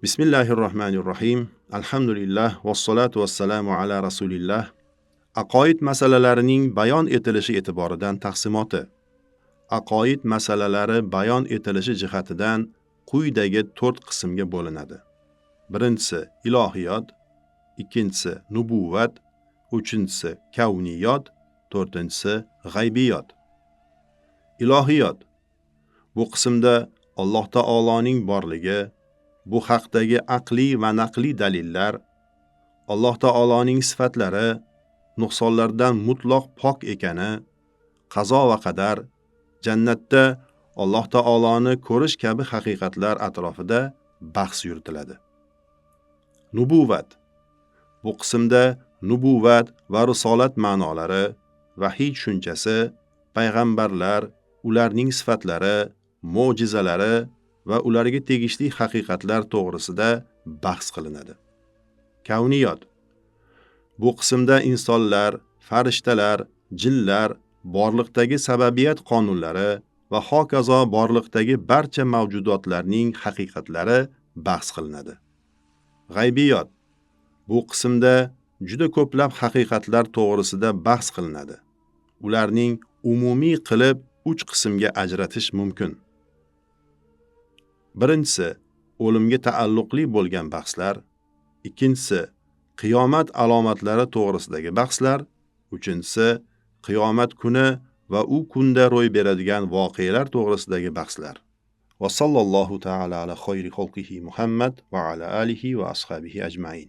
Bismillahirrohmanirrohim. Alhamdulillah vassalatu vassalamu ala rasulillah. Aqoid masalalarining bayon etilishi e'tiboridan taqsimoti. Aqoid masalalari bayon etilishi jihatidan quyidagi 4 qismga bo'linadi. Birinchisi ilohiyot, ikkinchisi nubuvvat, uchinchisi kavniyot, to'rtinchisi g'aybiyot. Ilohiyot. Bu qismda Alloh taoloning borligi, bu haqdagi aqliy va naqliy dalillar, Alloh taoloning sifatlari, nuqsonlardan mutlaq pok ekani, qazo va qadar, jannatda Alloh taoloni ko'rish kabi haqiqatlar atrofida bahs yuritiladi. Nubuvvat. Bu qismda nubuvvat va risolat ma'nolari, vahiy tushunchasi, payg'ambarlar, ularning sifatlari, mo'jizalari va ularga tegishli haqiqatlar to'g'risida bahs qilinadi. Kavniyot. Bu qismda insonlar, farishtalar, jinlar, borliqdagi sababiyat qonunlari va hokazo borliqdagi barcha mavjudotlarning haqiqatlari bahs qilinadi. G'aybiyot. Bu qismda juda ko'plab haqiqatlar to'g'risida bahs qilinadi. Ularning umumiy qilib 3 qismga ajratish mumkin. Birinchisi o'limga taalluqli bo'lgan bahslar, ikkinchisi qiyomat alomatlari to'g'risidagi bahslar, uchinchisi qiyomat kuni va u kunda ro'y beradigan voqealar to'g'risidagi bahslar. Va sallallohu ta'ala ala xayri xalqihi Muhammad va ala alihi va ashabihi ajmain.